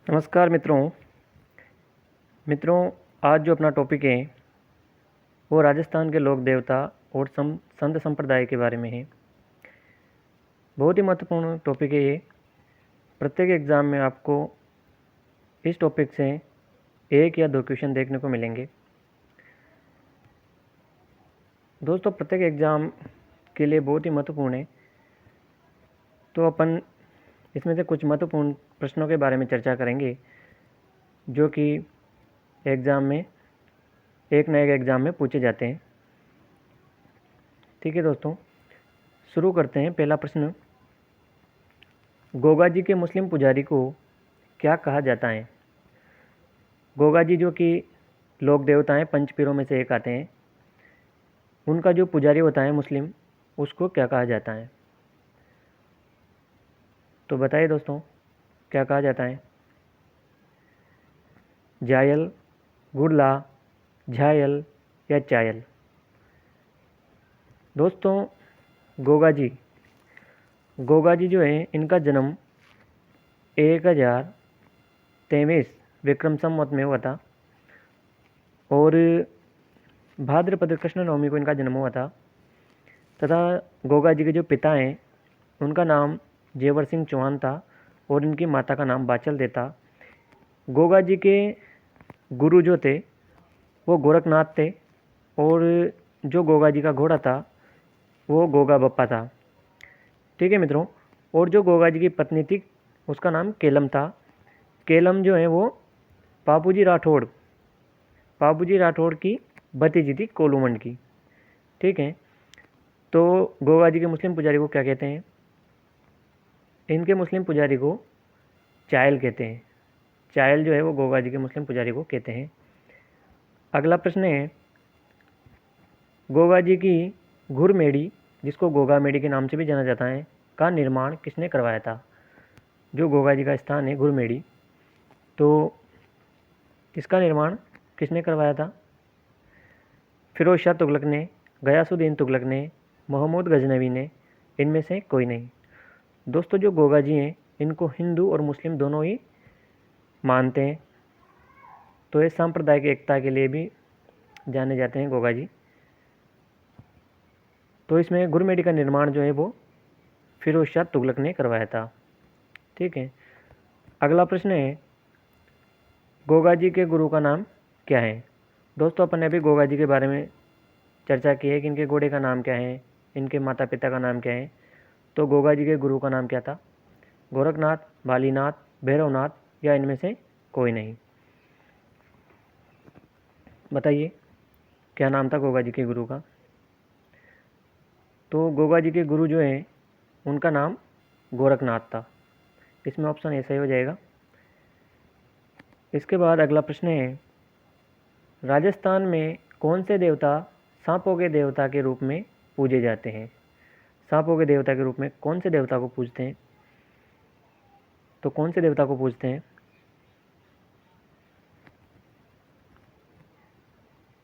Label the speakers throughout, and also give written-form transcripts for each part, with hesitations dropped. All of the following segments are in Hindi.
Speaker 1: नमस्कार मित्रों आज जो अपना टॉपिक है वो राजस्थान के लोक देवता और संत संप्रदाय के बारे में है। बहुत ही महत्वपूर्ण टॉपिक है ये। प्रत्येक एग्ज़ाम में आपको इस टॉपिक से 1 या 2 क्वेश्चन देखने को मिलेंगे। दोस्तों प्रत्येक एग्ज़ाम के लिए बहुत ही महत्वपूर्ण है, तो अपन इसमें से कुछ महत्वपूर्ण प्रश्नों के बारे में चर्चा करेंगे जो कि एग्ज़ाम में एक न एक एग्ज़ाम में पूछे जाते हैं। ठीक है दोस्तों, शुरू करते हैं। पहला प्रश्न, गोगा जी के मुस्लिम पुजारी को क्या कहा जाता है? गोगा जी जो कि लोक देवता हैं, पंचपीरों में से एक आते हैं, उनका जो पुजारी होता है मुस्लिम, उसको क्या कहा जाता है? तो बताइए दोस्तों, क्या कहा जाता है? जायल, गुड़ला, झायल या चायल? दोस्तों गोगा जी जो है, इनका जन्म 1023 विक्रम संवत में हुआ था और भाद्रपद कृष्ण नवमी को इनका जन्म हुआ था। तथा गोगा जी के जो पिता हैं उनका नाम जेवर सिंह चौहान था और इनकी माता का नाम बाचल दे था। गोगा जी के गुरु जो थे वो गोरखनाथ थे और जो गोगा जी का घोड़ा था वो गोगा बप्पा था। ठीक है मित्रों, और जो गोगा जी की पत्नी थी उसका नाम केलम था। केलम जो है वो पापूजी राठौड़ की भतीजी थी, कोलूमंड की। ठीक है, तो गोगा जी के मुस्लिम पुजारी को क्या कहते हैं? इनके मुस्लिम पुजारी को चायल कहते हैं। चायल जो है वो गोगा जी के मुस्लिम पुजारी को कहते हैं। अगला प्रश्न है, गोगा जी की घुरमेड़ी, जिसको गोगा मेड़ी के नाम से भी जाना जाता है, का निर्माण किसने करवाया था? जो गोगा जी का स्थान है घुरमेड़ी, तो इसका निर्माण किसने करवाया था? फिरोज शाह तुगलक ने, गयासुद्दीन तुगलक ने, महमूद गजनवी ने, इनमें से कोई नहीं। दोस्तों जो गोगा जी हैं इनको हिंदू और मुस्लिम दोनों ही मानते हैं, तो ये सांप्रदायिक एकता के लिए भी जाने जाते हैं गोगा जी। तो इसमें घुरमेड़ी का निर्माण जो है वो फिरोज शाह तुगलक ने करवाया था। ठीक है, अगला प्रश्न है, गोगा जी के गुरु का नाम क्या है? दोस्तों अपन ने अभी गोगा जी के बारे में चर्चा की है कि इनके घोड़े का नाम क्या है, इनके माता पिता का नाम क्या है। तो गोगा जी के गुरु का नाम क्या था? गोरखनाथ, बालीनाथ, भैरवनाथ या इनमें से कोई नहीं? बताइए क्या नाम था गोगा जी के गुरु का? तो गोगा जी के गुरु जो हैं उनका नाम गोरखनाथ था। इसमें ऑप्शन ए सही हो जाएगा। इसके बाद अगला प्रश्न है, राजस्थान में कौन से देवता सांपों के देवता के रूप में पूजे जाते हैं? सांपों के देवता के रूप में कौन से देवता को पूजते हैं? तो कौन से देवता को पूजते हैं?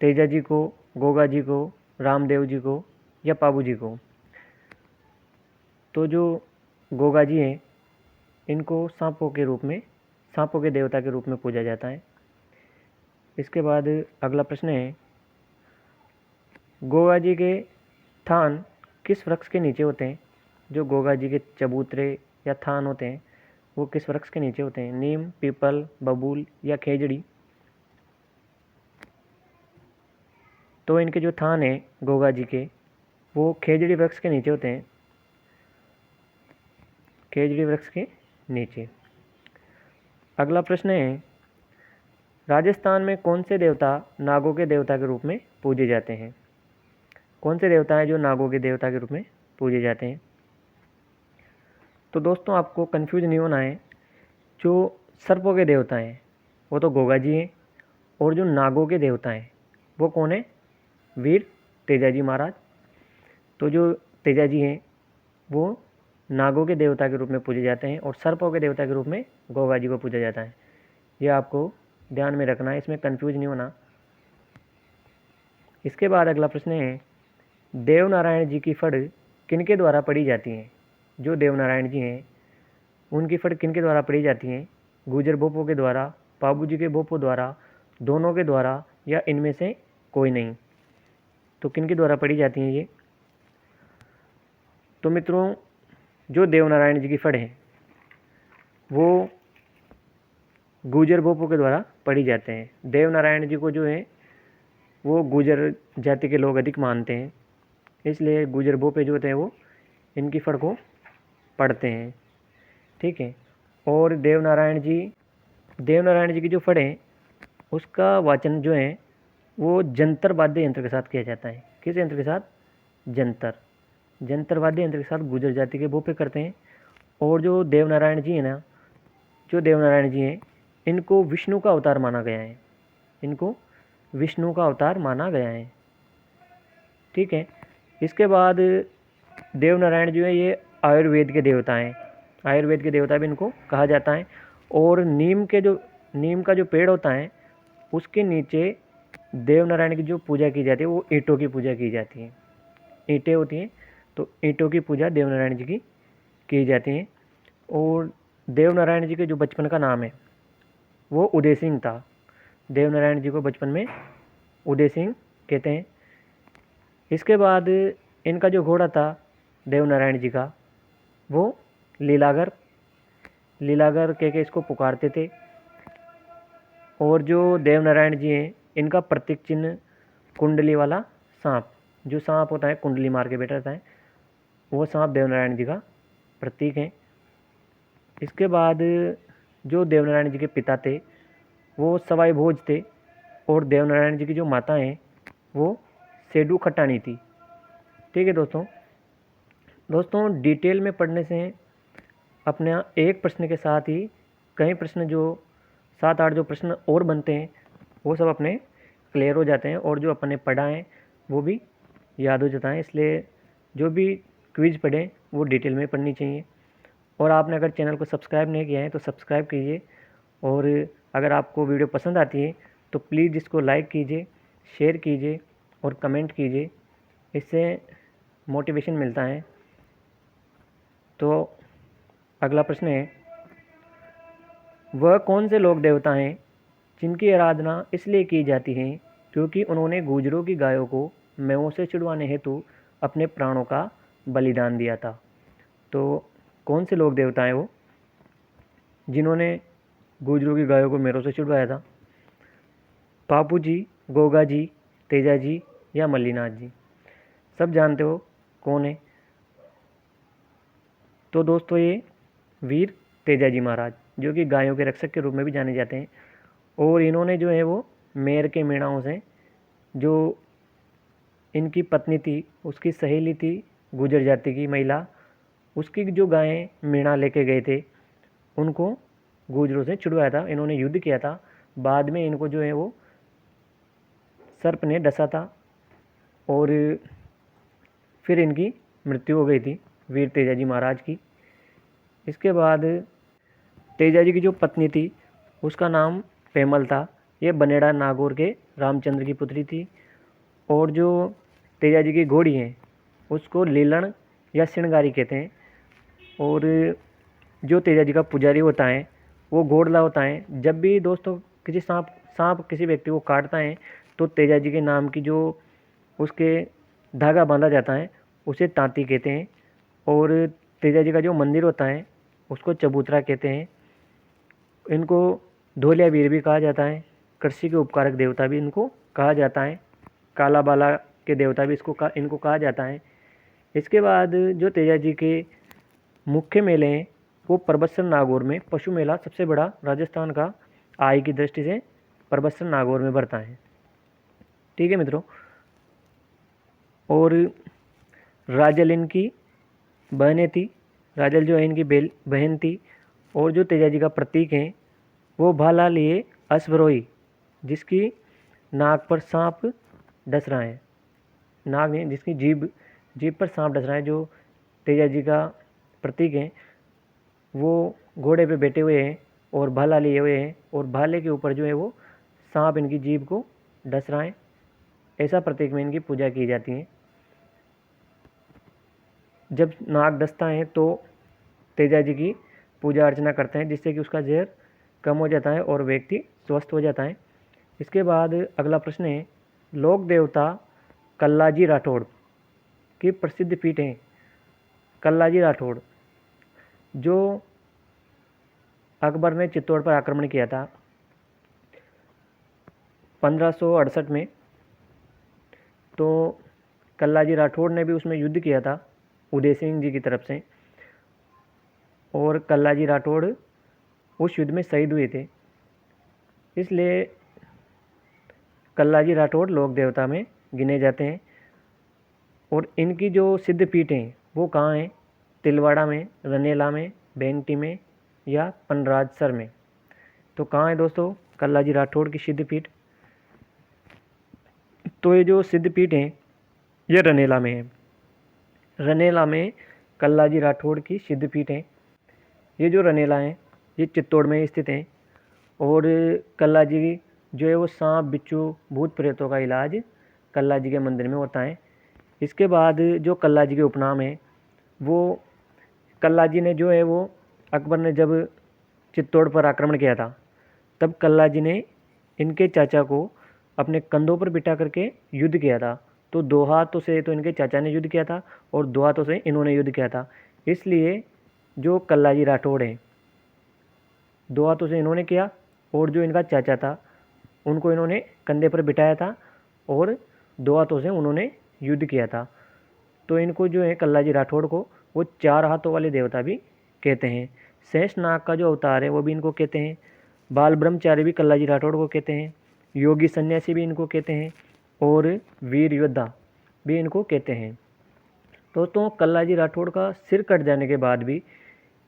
Speaker 1: तेजा जी को, गोगा जी को, रामदेव जी को या पाबू जी को? तो जो गोगा जी हैं इनको सांपों के देवता के रूप में पूजा जाता है। इसके बाद अगला प्रश्न है, गोगा जी के थान किस वृक्ष के नीचे होते हैं? जो गोगा जी के चबूतरे या थान होते हैं वो किस वृक्ष के नीचे होते हैं? नीम, पीपल, बबूल या खेजड़ी? तो इनके जो थान है गोगा जी के वो खेजड़ी वृक्ष के नीचे होते हैं, खेजड़ी वृक्ष के नीचे। अगला प्रश्न है, राजस्थान में कौन से देवता नागों के देवता के रूप में पूजे जाते हैं? कौन से देवता हैं जो नागों के देवता के रूप में पूजे जाते हैं? तो दोस्तों आपको कंफ्यूज नहीं होना है, जो सर्पों के देवता हैं वो तो गोगा जी हैं और जो नागों के देवता हैं वो कौन है? वीर तेजाजी महाराज। तो जो तेजाजी हैं वो नागों के देवता के रूप में पूजे जाते हैं और सर्पों के देवता के रूप में गोगा जी को पूजा जाता है। ये आपको ध्यान में रखना है, इसमें कंफ्यूज नहीं होना। इसके बाद अगला प्रश्न है, देवनारायण जी की फड़ किनके द्वारा पढ़ी जाती हैं? जो देवनारायण जी हैं उनकी फड़ किनके द्वारा पढ़ी जाती हैं? गुजर भोपों के द्वारा, पाबूजी के भोपों द्वारा, दोनों के द्वारा, या इनमें से कोई नहीं। तो किन के द्वारा पढ़ी जाती हैं ये? तो मित्रों, जो देवनारायण जी की फड़ है वो गुजर भोपों के द्वारा पढ़ी जाते हैं। देवनारायण जी को जो है वो गुजर जाति के लोग अधिक मानते हैं, इसलिए गुजर भोपे जो होते हैं वो इनकी फड़ को पढ़ते हैं। ठीक है। और देवनारायण जी की जो फड़ है उसका वाचन जो है वो जंतर वाद्य यंत्र के साथ किया जाता है। किस यंत्र के साथ? जंतर वाद्य यंत्र के साथ गुजर जाति के भोपे करते हैं। और जो देवनारायण जी है ना, जो देवनारायण जी हैं इनको विष्णु का अवतार माना गया है। इनको विष्णु का अवतार माना गया है। ठीक है। इसके बाद देवनारायण जो है ये आयुर्वेद के देवता हैं। आयुर्वेद के देवता भी इनको कहा जाता है। और नीम का जो पेड़ होता है उसके नीचे देवनारायण की जो पूजा की जाती है वो ईंटों की पूजा की जाती है। ईंटें होती हैं तो ईंटों की पूजा देवनारायण जी की जाती है। और देवनारायण जी के जो बचपन का नाम है वो उदय सिंह था। देवनारायण जी को बचपन में उदय सिंह कहते हैं। इसके बाद इनका जो घोड़ा था देवनारायण जी का वो लीलागर कह के इसको पुकारते थे। और जो देवनारायण जी हैं इनका प्रतीक चिन्ह कुंडली वाला सांप, जो सांप होता है कुंडली मार के बैठा है, वो सांप देवनारायण जी का प्रतीक है। इसके बाद जो देवनारायण जी के पिता थे वो सवाई भोज थे। और देवनारायण जी की जो माता हैं वो सेडू खटानी थी। ठीक है दोस्तों, डिटेल में पढ़ने से अपने एक प्रश्न के साथ ही कई प्रश्न, जो 7-8 जो प्रश्न और बनते हैं वो सब अपने क्लियर हो जाते हैं। और जो अपने पढ़ा है वो भी याद हो जाता है। इसलिए जो भी क्विज पढ़ें वो डिटेल में पढ़नी चाहिए। और आपने अगर चैनल को सब्सक्राइब नहीं किया है तो सब्सक्राइब कीजिए। और अगर आपको वीडियो पसंद आती है तो प्लीज़ इसको लाइक कीजिए, शेयर कीजिए और कमेंट कीजिए। इससे मोटिवेशन मिलता है। तो अगला प्रश्न है, वह कौन से लोक देवता हैं जिनकी आराधना इसलिए की जाती है क्योंकि उन्होंने गुजरों की गायों को मेवों से छुड़वाने हेतु अपने प्राणों का बलिदान दिया था? तो कौन से लोक देवता हैं वो जिन्होंने गुजरों की गायों को मेवों से छुड़वाया था? पापू जी, गोगा जी, तेजा जी या मल्लीनाथ जी? सब जानते हो कौन है। तो दोस्तों ये वीर तेजा जी महाराज, जो कि गायों के रक्षक के रूप में भी जाने जाते हैं। और इन्होंने जो है वो मेर के मेणाओं से, जो इनकी पत्नी थी उसकी सहेली थी गुजर जाति की महिला, उसकी जो गायें मेणा लेके गए थे उनको गुजरों से छुड़वाया था। इन्होंने युद्ध किया था। बाद में इनको जो है वो सर्प ने डसा था और फिर इनकी मृत्यु हो गई थी वीर तेजा जी महाराज की। इसके बाद तेजा जी की जो पत्नी थी उसका नाम पेमल था। ये बनेड़ा नागौर के रामचंद्र की पुत्री थी। और जो तेजा जी की घोड़ी है उसको लीलन या श्रृंगारी कहते हैं। और जो तेजा जी का पुजारी होता है वो घोड़ला होता है। जब भी दोस्तों किसी सांप किसी व्यक्ति को काटता है तो तेजा जी के नाम की जो उसके धागा बांधा जाता है उसे तांती कहते हैं। और तेजा जी का जो मंदिर होता है उसको चबूतरा कहते हैं। इनको धोलिया वीर भी कहा जाता है। कृषि के उपकारक देवता भी इनको कहा जाता है। काला बाला के देवता भी इनको कहा जाता है। इसके बाद जो तेजा जी के मुख्य मेले हैं वो परबतसर नागौर में पशु मेला सबसे बड़ा राजस्थान का आय की दृष्टि से परबतसर नागौर में बढ़ता है। ठीक है मित्रों। और राजल इनकी बहनें थी। राजल जो है इनकी बहन थी। और जो तेजा जी का प्रतीक है वो भाला लिए अश्वरोही, जिसकी नाक पर सांप डस रहा है। नाक नहीं, जिसकी जीभ पर सांप डस रहा है, जो तेजा जी का प्रतीक है, वो घोड़े पे बैठे हुए हैं और भाला लिए हुए हैं। और भाले के ऊपर जो है वो सांप इनकी जीभ को डस रहा है। ऐसा प्रतीक में इनकी पूजा की जाती है। जब नाग डसता है तो तेजा जी की पूजा अर्चना करते हैं जिससे कि उसका जहर कम हो जाता है और व्यक्ति स्वस्थ हो जाता है। इसके बाद अगला प्रश्न है, लोक देवता कल्लाजी राठौड़ की प्रसिद्ध पीठ है। कल्लाजी राठौड़ जो अकबर ने चित्तौड़ पर आक्रमण किया था 1568 में, तो कल्लाजी राठौड़ ने भी उसमें युद्ध किया था उदय सिंह जी की तरफ से, और कल्लाजी राठौड़ उस युद्ध में शहीद हुए थे। इसलिए कल्लाजी राठौड़ लोक देवता में गिने जाते हैं। और इनकी जो सिद्ध पीठ हैं वो कहाँ हैं? तिलवाड़ा में, रनेला में, बेंगटी में या पनराजसर में। तो कहाँ है दोस्तों कल्लाजी राठौड़ की सिद्ध पीठ? तो ये जो सिद्ध पीठ हैं ये रनेला में है। रनेला में कल्लाजी राठौड़ की सिद्ध पीठ है। ये जो रनेला है ये चित्तौड़ में स्थित है। और कल्लाजी जो है वो सांप, बिच्छू, भूत प्रेतों का इलाज कल्लाजी के मंदिर में होता है। इसके बाद जो कल्लाजी के उपनाम है वो कल्लाजी ने जो है वो अकबर ने जब चित्तौड़ पर आक्रमण किया था तब कल्लाजी ने इनके चाचा को अपने कंधों पर बिठा करके युद्ध किया था। तो दो हाथों से तो इनके चाचा ने युद्ध किया था और दो हाथों से इन्होंने युद्ध किया था। इसलिए जो कल्लाजी राठौड़ है दो हाथों से इन्होंने किया और जो इनका चाचा था उनको इन्होंने कंधे पर बिठाया था और दो हाथों से उन्होंने युद्ध किया था। तो इनको जो है कल्लाजी राठौड़ को वो चार हाथों वाले देवता भी कहते हैं। शेषनाग का जो अवतार है वो भी इनको कहते हैं। बाल ब्रह्मचारी भी कल्लाजी राठौड़ को कहते हैं। योगी सन्यासी भी इनको कहते हैं और वीर योद्धा भी इनको कहते हैं। दोस्तों कल्लाजी राठौड़ का सिर कट जाने के बाद भी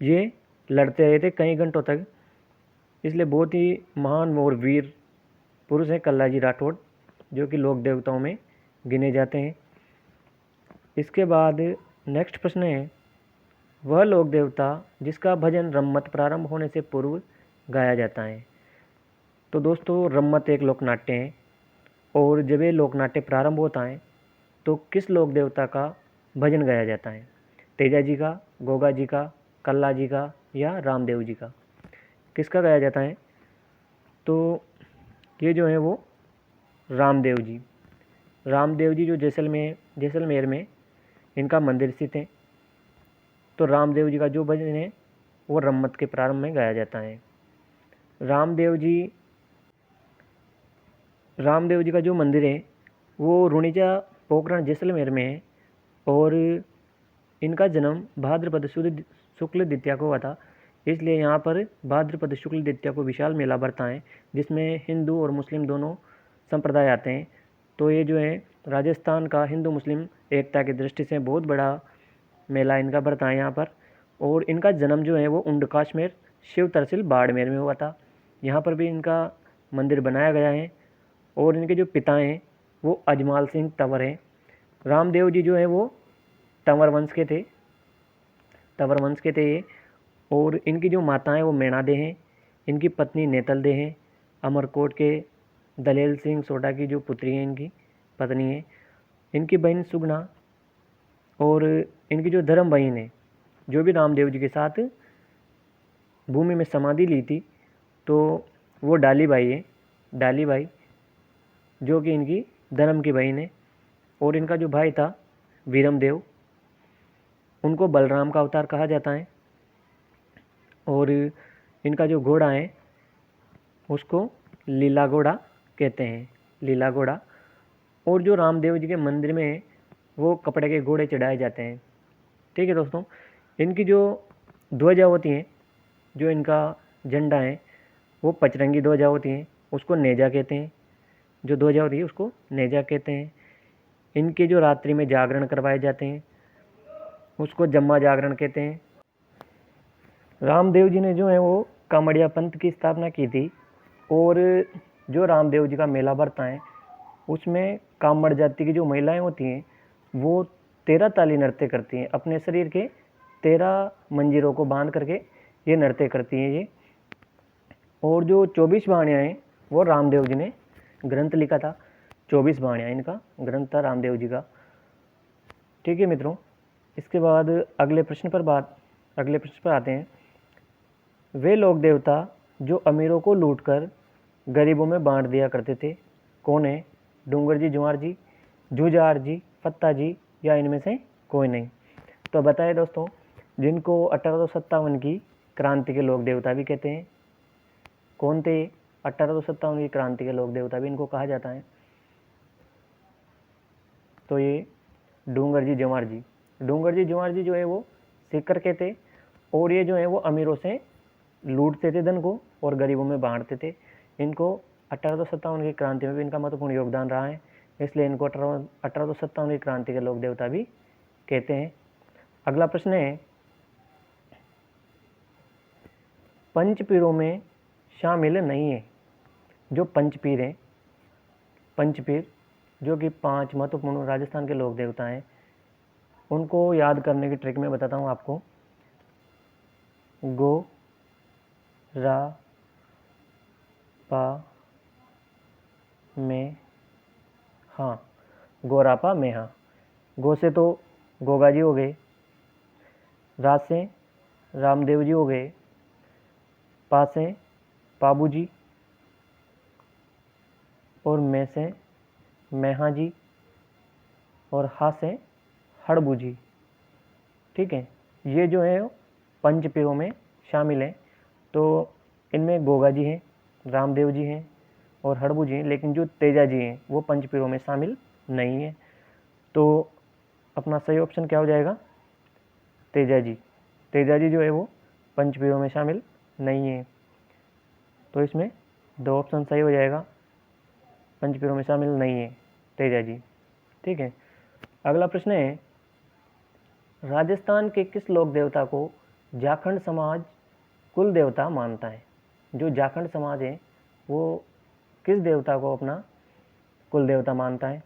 Speaker 1: ये लड़ते रहे थे कई घंटों तक। इसलिए बहुत ही महान और वीर पुरुष हैं कल्लाजी राठौड़, जो कि लोक देवताओं में गिने जाते हैं। इसके बाद नेक्स्ट प्रश्न है, वह लोक देवता जिसका भजन रम्मत प्रारंभ होने से पूर्व गाया जाता है। तो दोस्तों रम्मत एक लोक नाट्य है और जब ये लोक नाट्य प्रारंभ होता है तो किस लोक देवता का भजन गाया जाता है? तेजा जी का, गोगा जी का, कल्ला जी का या रामदेव जी का? किसका गाया जाता है? तो ये जो है वो रामदेव जी। रामदेव जी जो जैसलमेर में इनका मंदिर स्थित है। तो रामदेव जी का जो भजन है वो रम्मत के प्रारंभ में गाया जाता है। रामदेव जी का जो मंदिर है वो रुणिजा पोखरण जैसलमेर में है और इनका जन्म भाद्रपद शुक्ल द्वितीया को हुआ था। इसलिए यहाँ पर भाद्रपद शुक्ल द्वितीया को विशाल मेला भरता है जिसमें हिंदू और मुस्लिम दोनों संप्रदाय आते हैं। तो ये जो है राजस्थान का हिंदू मुस्लिम एकता की दृष्टि से बहुत बड़ा मेला इनका भरता है यहाँ पर। और इनका जन्म जो है वो उंडकाश्मेर शिव तहसील बाड़मेर में हुआ था। यहाँ पर भी इनका मंदिर बनाया गया है। और इनके जो पिता हैं वो अजमाल सिंह तंवर हैं। रामदेव जी जो है वो तंवर वंश के थे ये। और इनकी जो माता हैं वो मैणा दे हैं। इनकी पत्नी नेतल दे हैं। अमरकोट के दलेल सिंह सोडा की जो पुत्री है इनकी पत्नी है। इनकी बहन सुगना और इनकी जो धर्म बहन है जो भी रामदेव जी के साथ भूमि में समाधि ली थी तो वो डाली बाई जो कि इनकी धर्म की बहन है। और इनका जो भाई था वीरमदेव उनको बलराम का अवतार कहा जाता है। और इनका जो घोड़ा है उसको लीला घोड़ा कहते हैं, लीला घोड़ा। और जो रामदेव जी के मंदिर में है वो कपड़े के घोड़े चढ़ाए जाते हैं। ठीक है दोस्तों, इनकी जो ध्वजा होती हैं, जो इनका झंडा है वो पचरंगी ध्वजा होती हैं, उसको नेजा कहते हैं। जो ध्वजा होती है उसको नेजा कहते हैं। इनके जो रात्रि में जागरण करवाए जाते हैं उसको जम्मा जागरण कहते हैं। रामदेव जी ने जो है वो कामड़िया पंथ की स्थापना की थी। और जो रामदेव जी का मेला भरता है उसमें कामड़ जाति की जो महिलाएं होती हैं वो 13 ताली नृत्य करती हैं। अपने शरीर के 13 मंजीरों को बांध करके ये नृत्य करती हैं ये। और जो 24 वाणियाँ हैं वो रामदेव जी ने ग्रंथ लिखा था। 24 वाणियाँ इनका ग्रंथ था रामदेव जी का। ठीक है मित्रों, इसके बाद अगले प्रश्न पर आते हैं। वे लोक देवता जो अमीरों को लूटकर गरीबों में बांट दिया करते थे, कौन है? डूंगर जी, जवाहर जी, जुझार जी, फत्ता जी, या इनमें से कोई नहीं। तो बताए दोस्तों, जिनको 1857 की क्रांति के लोक देवता भी कहते हैं, कौन थे? 1857 की क्रांति के लोक देवता भी इनको कहा जाता है। तो ये डूंगर जी, जवाहर जी। डूंगर जी, जवाहर जी जो है वो सीकर के थे, और ये जो है वो अमीरों से लूटते थे धन को और गरीबों में बांटते थे। इनको 1857 की क्रांति में भी इनका महत्वपूर्ण योगदान रहा है, इसलिए इनको 1857 की क्रांति के लोक देवता भी कहते हैं। अगला प्रश्न है, पंचपीरों में शामिल नहीं है। जो पंचपीर हैं, पंचपीर जो कि 5 महत्वपूर्ण राजस्थान के लोक देवता हैं, उनको याद करने की ट्रिक मैं बताता हूँ आपको। गो, रा, पा, में, हाँ, गोरापा में, हाँ। गो से तो गोगा जी हो गए, रा से रामदेव जी हो गए, पा से पाबू जी, और में से मैहा जी, और हा से हड़बू जी। ठीक है, ये जो है पंचपीरों में शामिल है। तो इनमें गोगा जी हैं, रामदेव जी हैं और हड़बू जी हैं, लेकिन जो तेजा जी हैं वो पंचपीरों में शामिल नहीं है। तो अपना सही ऑप्शन क्या हो जाएगा? तेजा जी। तेजा जी जो है वो पंचपीरों में शामिल नहीं है। तो इसमें 2 ऑप्शन सही हो जाएगा, पंचपीरों में शामिल नहीं है तेजा जी। ठीक है, अगला प्रश्न है, राजस्थान के किस लोक देवता को जाखंड समाज कुल देवता मानता है? जो जाखंड समाज है वो किस देवता को अपना कुल देवता मानता है?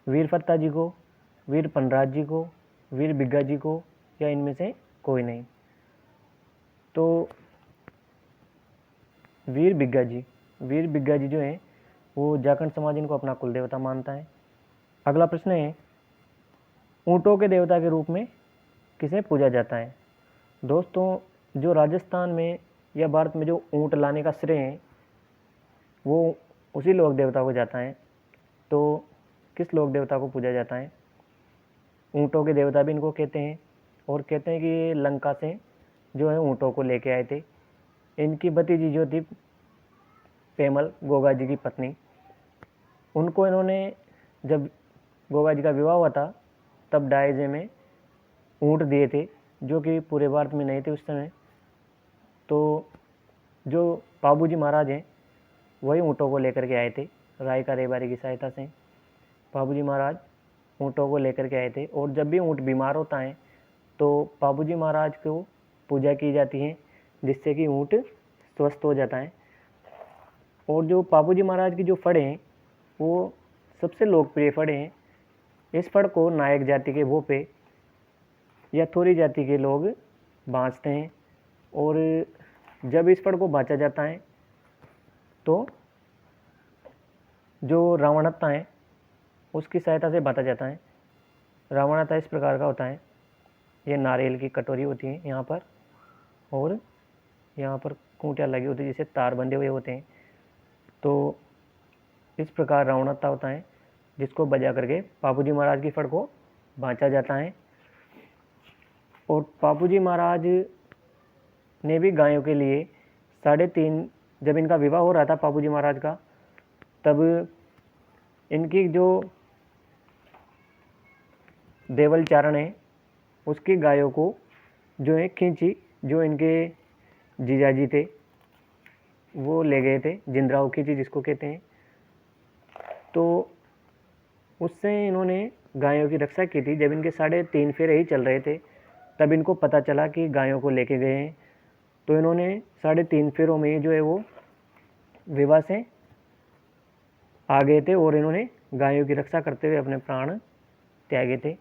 Speaker 1: वीर फत्ता जी को, वीर पनराज जी को, वीर बिग्गा जी को, या इनमें से कोई नहीं? तो वीर बिग्गा जी, वीर बिग्गा जी जो है वो जाखंड समाज इनको अपना कुल देवता मानता है। अगला प्रश्न है, ऊँटों के देवता के रूप में किसे पूजा जाता है? दोस्तों, जो राजस्थान में या भारत में जो ऊँट लाने का श्रेय है वो उसी लोक देवता को जाता है। तो किस लोक देवता को पूजा जाता है? ऊँटों के देवता भी इनको कहते हैं, और कहते हैं कि ये लंका से जो है ऊँटों को लेके आए थे। इनकी भतीजी जो थी पेमल, गोगा जी की पत्नी, उनको इन्होंने, जब गोगा जी का विवाह हुआ था तब दायजे में ऊँट दिए थे, जो कि पूरे भारत में नहीं थे उस समय। तो जो पाबू जी महाराज हैं वही ऊँटों को लेकर के आए थे, राय का रेबारी की सहायता से पाबू जी महाराज ऊँटों को लेकर के आए थे। और जब भी ऊँट बीमार होता है तो पाबू जी महाराज को पूजा की जाती है, जिससे कि ऊँट स्वस्थ हो जाता है। और जो पाबू जी महाराज की जो फड़ हैं वो सबसे लोकप्रिय फड़ हैं। इस फड़ को नायक जाति के भोपे या थोरी जाति के लोग बाँचते हैं, और जब इस फड़ को बाँचा जाता है तो जो रावणहत्ता है उसकी सहायता से बाँटा जाता है। रावणहत्ता इस प्रकार का होता है, ये नारियल की कटोरी होती है यहाँ पर, और यहाँ पर खूंटियाँ लगी होती है जिससे तार बंधे हुए होते हैं। तो इस प्रकार रावणहत्ता होता है, जिसको बजा करके पापू जी महाराज की फड़ को बाँचा जाता है। और पापू जी महाराज ने भी गायों के लिए 3.5, जब इनका विवाह हो रहा था पापू जी महाराज का, तब इनकी जो देवल चारण है उसकी गायों को जो है खींची, जो इनके जीजाजी थे वो ले गए थे, जिंद्राऊ खींची जिसको कहते हैं। तो उससे इन्होंने गायों की रक्षा की थी। जब इनके 3.5 फेरे ही चल रहे थे तब इनको पता चला कि गायों को लेके गए हैं, तो इन्होंने 3.5 फेरों में जो है वो विवाह से आ गए थे, और इन्होंने गायों की रक्षा करते हुए अपने प्राण त्यागे थे।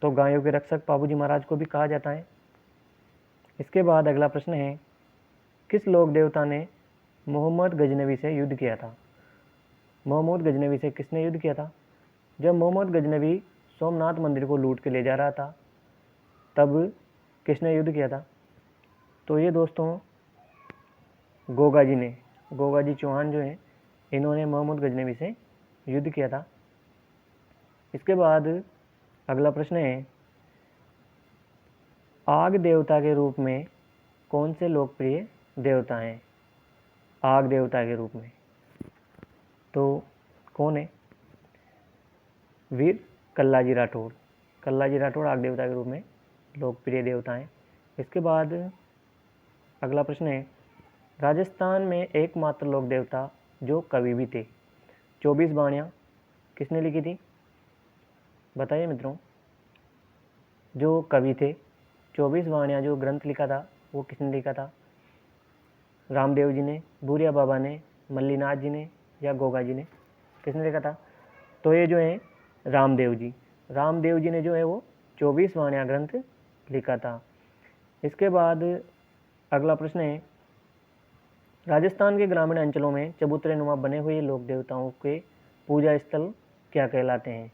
Speaker 1: तो गायों के रक्षक पापू जी महाराज को भी कहा जाता है। इसके बाद अगला प्रश्न है, किस लोक देवता ने मोहम्मद गजनवी से युद्ध किया था? मोहम्मद गजनवी से किसने युद्ध किया था? जब मोहम्मद गजनवी सोमनाथ मंदिर को लूट के ले जा रहा था तब किसने युद्ध किया था? तो ये दोस्तों गोगा जी चौहान जो हैं इन्होंने मोहम्मद गजनवी से युद्ध किया था। इसके बाद अगला प्रश्न है, आग देवता के रूप में कौन से लोकप्रिय देवता हैं? आग देवता के रूप में तो कौन है? वीर कल्लाजी राठौड़। कल्लाजी राठौड़ आग देवता के रूप में लोकप्रिय देवता हैं। इसके बाद अगला प्रश्न है, राजस्थान में एकमात्र लोक देवता जो कवि भी थे, 24 वाणियाँ किसने लिखी थी? बताइए मित्रों। जो कवि थे 24 वाणियाँ जो ग्रंथ लिखा था वो किसने लिखा था? रामदेव जी ने, भूरिया बाबा ने, मल्लीनाथ जी ने या गोगा जी ने? किसने लिखा था? तो ये जो है रामदेव जी ने जो है वो 24 वाणियाँ ग्रंथ लिखा था। इसके बाद अगला प्रश्न है, राजस्थान के ग्रामीण अंचलों में चबूतरे नुमा बने हुए लोक देवताओं के पूजा स्थल क्या कहलाते हैं?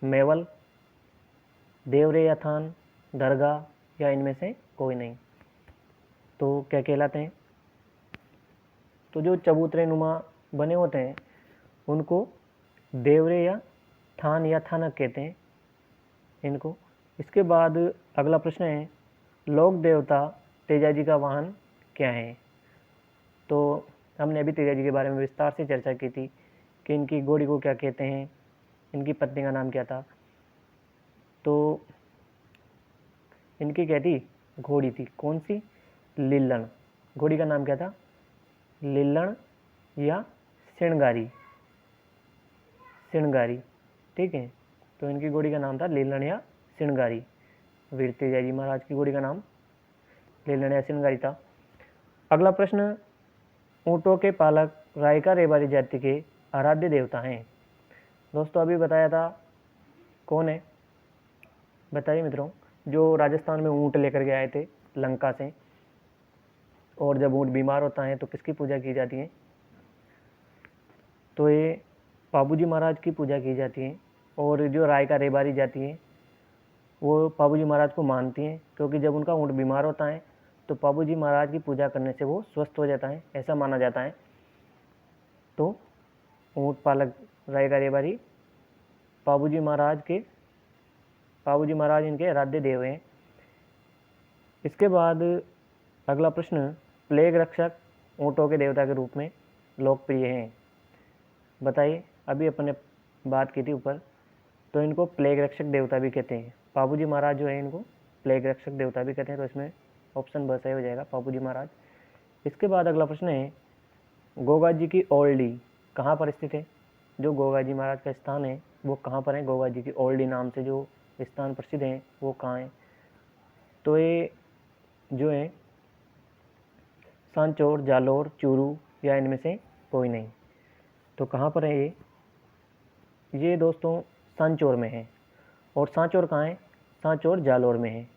Speaker 1: मेवल, देवरे या थान, दरगाह या इनमें से कोई नहीं? तो क्या कहलाते हैं? तो जो चबूतरे नुमा बने होते हैं उनको देवरे या थान या थानक कहते हैं इनको। इसके बाद अगला प्रश्न है, लोक देवता तेजाजी का वाहन क्या है? तो हमने अभी तेजाजी के बारे में विस्तार से चर्चा की थी कि इनकी घोड़ी को क्या कहते हैं, इनकी पत्नी का नाम क्या था। तो इनकी क्या थी? घोड़ी थी। कौन सी? लिल्लण। घोड़ी का नाम क्या था? लिल्लण या सिणगारी। ठीक है। तो इनकी घोड़ी का नाम था लिल्लण या सिणगारी। वीर तेजाजी महाराज की घोड़ी का नाम लिल्लण या सिणगारी था। अगला प्रश्न, ऊँटों के पालक रायका रेबारी जाति के आराध्य देवता हैं। दोस्तों अभी बताया था, कौन है? बताइए मित्रों। जो राजस्थान में ऊँट लेकर के आए थे लंका से, और जब ऊँट बीमार होता है तो किसकी पूजा की जाती है? तो ये पाबूजी महाराज की पूजा की जाती है। और जो रायका रेबारी जाती है वो पाबूजी महाराज को मानती हैं, क्योंकि जब उनका ऊँट बीमार होता है तो पाबूजी महाराज की पूजा करने से वो स्वस्थ हो जाता है, ऐसा माना जाता है। तो ऊँट पालक रायका रेबारी पाबूजी महाराज इनके आराध्य देव हैं। इसके बाद अगला प्रश्न, प्लेग रक्षक ऊँटों के देवता के रूप में लोकप्रिय हैं। बताइए। अभी अपने बात की थी ऊपर, तो इनको प्लेग रक्षक देवता भी कहते हैं। पाबूजी महाराज जो है इनको प्लेग रक्षक देवता भी कहते हैं। तो इसमें ऑप्शन ब सही हो जाएगा, पाबूजी महाराज। इसके बाद अगला प्रश्न है, गोगा जी की ओल्डी कहाँ पर स्थित है? जो गोगा जी महाराज का स्थान है वो कहाँ पर है? गोगा जी की ओल्डी नाम से जो स्थान प्रसिद्ध है वो कहाँ है? तो ये जो है सांचौर, जालोर, चूरू या इनमें से कोई नहीं? तो कहाँ पर है ये दोस्तों सांचौर में है। और सांचौर कहाँ है? सांचौर जालोर में है।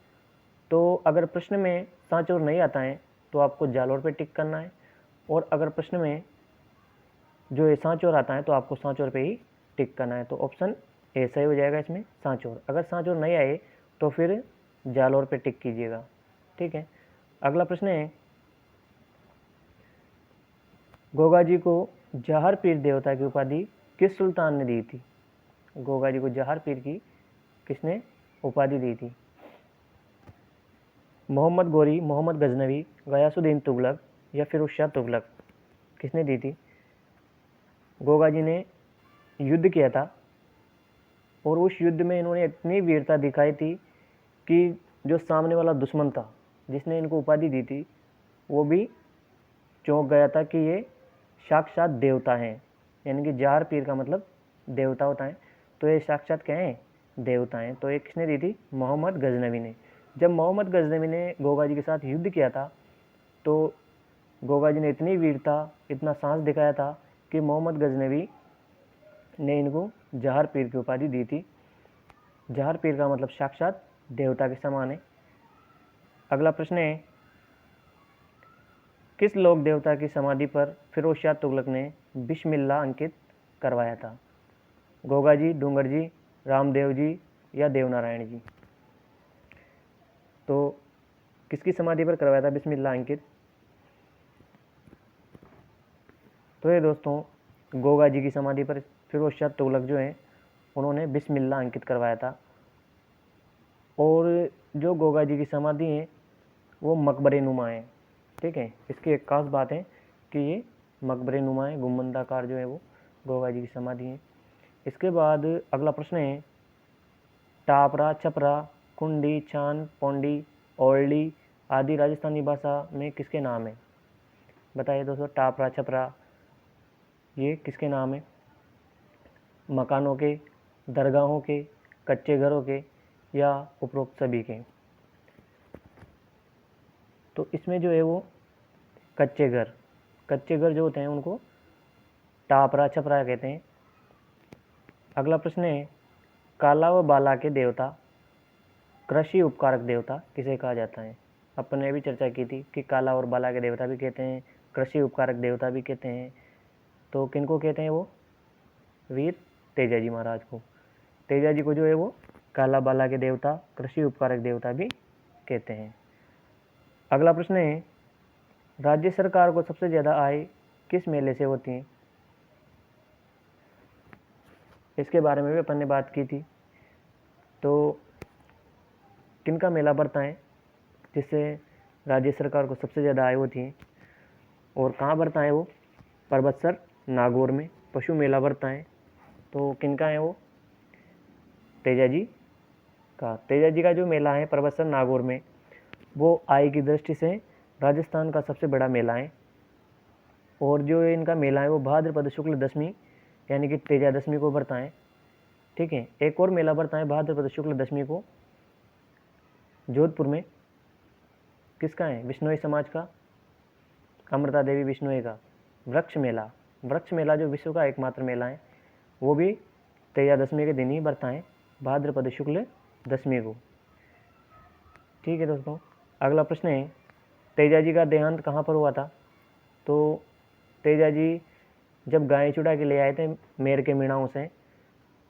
Speaker 1: तो अगर प्रश्न में सांचौर नहीं आता है तो आपको जालोर पे टिक करना है, और अगर प्रश्न में जो ये सांचौर आता है तो आपको सांचौर पे ही टिक करना है। तो ऑप्शन ए सही हो जाएगा इसमें, सांचौर। अगर सांचौर नहीं आए तो फिर जालोर पे टिक कीजिएगा। ठीक है। अगला प्रश्न है, गोगा जी को जहार पीर देवता की उपाधि किस सुल्तान ने दी थी? गोगा जी को जहार पीर की किसने उपाधि दी थी? मोहम्मद गोरी, मोहम्मद गजनवी, गयासुद्दीन तुगलक या फिरोज शाह तुगलक? किसने दी थी? गोगा जी ने युद्ध किया था और उस युद्ध में इन्होंने इतनी वीरता दिखाई थी कि जो सामने वाला दुश्मन था जिसने इनको उपाधि दी थी वो भी चौंक गया था कि ये साक्षात देवता हैं। यानी कि जहार पीर का मतलब देवता होता है, तो ये साक्षात क्या है? देवता हैं। तो ये किसने दी थी? मोहम्मद गजनवी ने। जब मोहम्मद गजनवी ने गोगा जी के साथ युद्ध किया था तो गोगा जी ने इतनी वीरता, इतना साहस दिखाया था कि मोहम्मद गजनवी ने इनको जहार पीर की उपाधि दी थी। जहार पीर का मतलब साक्षात देवता के समान है। अगला प्रश्न है, किस लोक देवता की समाधि पर फिरोज शाह तुगलक ने बिस्मिल्लाह अंकित करवाया था? गोगा जी, डूंगर जी, रामदेव जी या देवनारायण जी? तो किसकी समाधि पर करवाया था बिस्मिल्लाह अंकित? तो ये दोस्तों गोगा जी की समाधि पर फिरोज शाह तुगलक जो है उन्होंने बिस्मिल्लाह अंकित करवाया था। और जो गोगा जी की समाधि है वो मकबरे नुमा है। ठीक है, इसकी एक खास बात है कि ये मकबरे नुमा है, गुम्बदाकार जो है वो गोगा जी की समाधि है। इसके बाद अगला प्रश्न है, टापरा, छपरा, कुंडी, छान, पौंडी, ओरली आदि राजस्थानी भाषा में किसके नाम है? बताइए दोस्तों, टापरा, छपरा ये किसके नाम है? मकानों के, दरगाहों के, कच्चे घरों के या उपरोक्त सभी के? तो इसमें जो है वो कच्चे घर जो होते हैं उनको टापरा छपरा कहते हैं। अगला प्रश्न है, काला व बाला के देवता, कृषि उपकारक देवता किसे कहा जाता है? अपन ने भी चर्चा की थी कि काला और बाला के देवता भी कहते हैं, कृषि उपकारक देवता भी कहते हैं। तो किनको कहते हैं? वो वीर तेजाजी महाराज को। तेजाजी को जो है वो काला बाला के देवता, कृषि उपकारक देवता भी कहते हैं। अगला प्रश्न है, राज्य सरकार को सबसे ज़्यादा आय किस मेले से होती है? इसके बारे में भी अपन ने बात की थी। तो किनका मेला बढ़ता है जिससे राज्य सरकार को सबसे ज़्यादा आय होती है और कहाँ बढ़ता है? वो परबतसर नागौर में पशु मेला बढ़ता है। तो किनका है वो? तेजाजी का। तेजाजी का जो मेला है परबतसर नागौर में, वो आय की दृष्टि से राजस्थान का सबसे बड़ा मेला है। और जो इनका मेला है वो भाद्रपद शुक्ल दशमी यानी कि तेजा दशमी को बढ़ता है। ठीक है, एक और मेला बढ़ता है भाद्रपद शुक्ल दशमी को जोधपुर में। किसका है? बिश्नोई समाज का, अमृता देवी बिश्नोई का वृक्ष मेला जो विश्व का एकमात्र मेला है, वो भी तेजा दशमी के दिन ही बढ़ता है, भाद्रपद शुक्ल दशमी को। ठीक है दोस्तों, अगला प्रश्न है, तेजाजी का देहांत कहाँ पर हुआ था? तो तेजाजी जब गाय चुड़ा के ले आए थे मेर के मीणाओं से,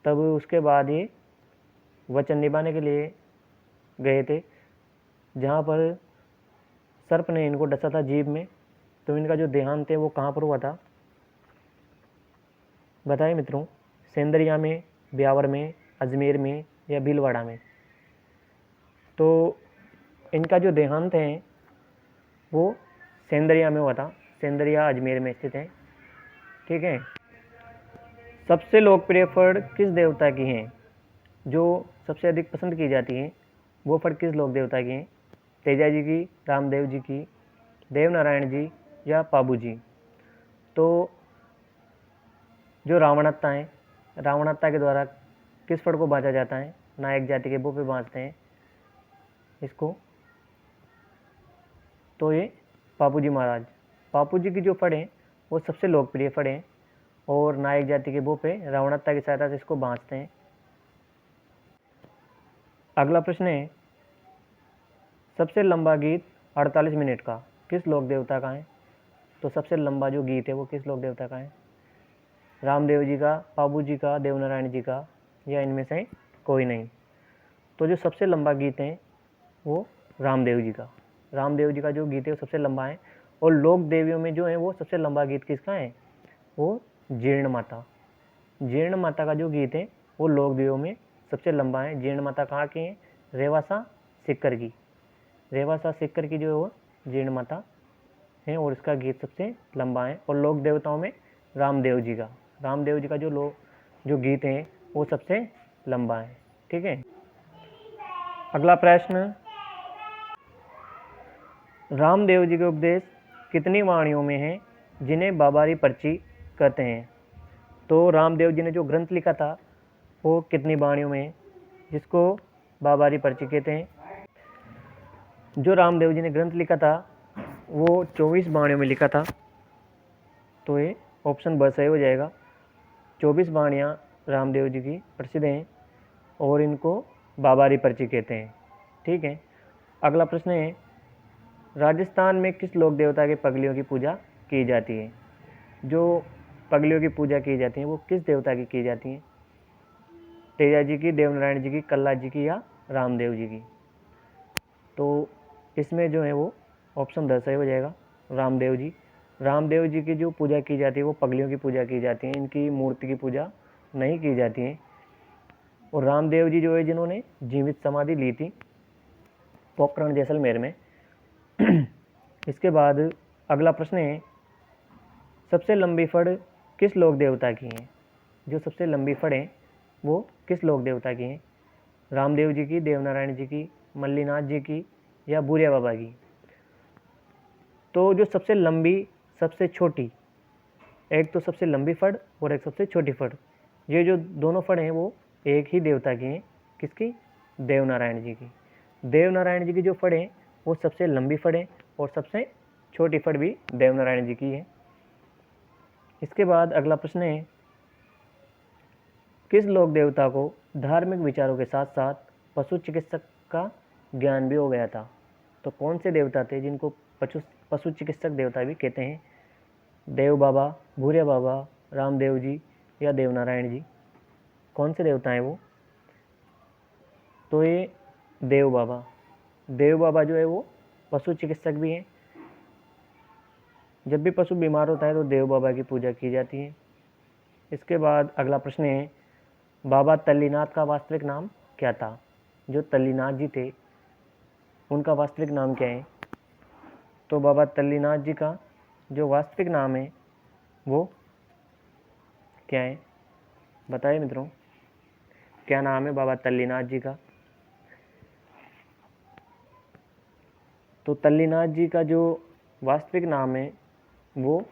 Speaker 1: तब उसके बाद ये वचन निभाने के लिए गए थे, जहाँ पर सर्प ने इनको डसा था जीभ में। तो इनका जो देहांत है वो कहाँ पर हुआ था? बताइए मित्रों, सेंदरिया में, ब्यावर में, अजमेर में या भीलवाड़ा में? तो इनका जो देहांत है वो सेंदरिया में हुआ था। सेंदरिया अजमेर में स्थित है। ठीक है, सबसे लोकप्रिय फल किस देवता की हैं? जो सबसे अधिक पसंद की जाती हैं वो फल किस लोक देवता की हैं? तेजाजी की, रामदेव जी की, देवनारायण जी या पाबू जी? तो जो रावणत्ता है, रावणत्ता के द्वारा किस फल को बांधा जाता है? नायक जाति के वो पे बांधते हैं इसको। तो ये पापू जी महाराज, पापू जी की जो फड़ हैं वो सबसे लोकप्रिय फड़ हैं और नायक जाति के वो पे रावणत्ता की सहायता से इसको बांधते हैं। अगला प्रश्न है, सबसे लंबा गीत 48 मिनट का किस लोक देवता का है? तो सबसे लंबा जो गीत है वो किस लोक देवता का है? रामदेव जी का, पाबू जी का, देवनारायण जी का या इनमें से कोई नहीं? तो जो सबसे लंबा गीत है वो रामदेव जी का। रामदेव जी का जो गीत है वो सबसे लंबा है। और लोक देवियों में जो है वो सबसे लंबा गीत किसका है? वो जीर्ण माता। जीर्ण माता का जो गीत है वो लोक देवियों में सबसे लंबा है। जीर्ण माता कहाँ की है? रेवासा सिक्कर की। रेवासा सिक्कर की जो है वो जीर्ण माता है और इसका गीत सबसे लंबा है। और लोक देवताओं में रामदेव जी का जो गीत है वो सबसे लंबा है। ठीक है, अगला प्रश्न, रामदेव जी के उपदेश कितनी वाणियों में हैं जिन्हें बाबारी पर्ची कहते हैं? तो रामदेव जी ने जो ग्रंथ लिखा था वो कितनी वाणियों में है जिसको बाबारी पर्ची कहते हैं? जो रामदेव जी ने ग्रंथ लिखा था वो 24 वाणियों में लिखा था। तो ये ऑप्शन ब सही हो जाएगा। 24 वाणियाँ रामदेव जी की प्रसिद्ध हैं और इनको बाबारी पर्ची कहते हैं। ठीक है, अगला प्रश्न है, राजस्थान में किस लोक देवता के पगलियों की पूजा की जाती है? जो पगलियों की पूजा की जाती है वो किस देवता की जाती हैं? तेजा जी की, देवनारायण जी की, कल्ला जी की या रामदेव जी की? तो इसमें जो है वो ऑप्शन 10 सही हो जाएगा, रामदेव जी। रामदेव जी की जो पूजा की जाती है वो पगलियों की पूजा की जाती है, इनकी मूर्ति की पूजा नहीं की जाती है। और रामदेव जी जो है जिन्होंने जीवित समाधि ली थी पोखरण जैसलमेर में। इसके बाद अगला प्रश्न है, सबसे लंबी फड़ किस लोक देवता की है? जो सबसे लंबी फड़ है वो किस लोक देवता की है? रामदेव जी की, देवनारायण जी की, मल्लीनाथ जी की या बुरिया बाबा की? तो जो सबसे लंबी, सबसे छोटी, एक तो सबसे लंबी फड़ और एक सबसे छोटी फड़, ये जो दोनों फड़ हैं वो एक ही देवता की हैं। किसकी? देवनारायण जी की। देवनारायण जी की जो फड़ है वो सबसे लंबी फड़ है और सबसे छोटी फड़ भी देवनारायण जी की है। इसके बाद अगला प्रश्न है, किस लोक देवता को धार्मिक विचारों के साथ साथ पशु चिकित्सक का ज्ञान भी हो गया था? तो कौन से देवता थे जिनको पशु चिकित्सक देवता भी कहते हैं? देव बाबा, भूरिया बाबा, रामदेव जी या देवनारायण जी? कौन से देवता हैं वो? तो ये देव बाबा। देव बाबा जो है वो पशु चिकित्सक भी हैं। जब भी पशु बीमार होता है तो देव बाबा की पूजा की जाती है। इसके बाद अगला प्रश्न है, बाबा तल्लीनाथ का वास्तविक नाम क्या था? जो तल्लीनाथ जी थे उनका वास्तविक नाम क्या है? तो बाबा तल्लीनाथ जी का जो वास्तविक नाम है वो क्या है? बताइए मित्रों, क्या नाम है बाबा तल्लीनाथ जी का? तो तल्लीनाथ जी का जो वास्तविक नाम है वो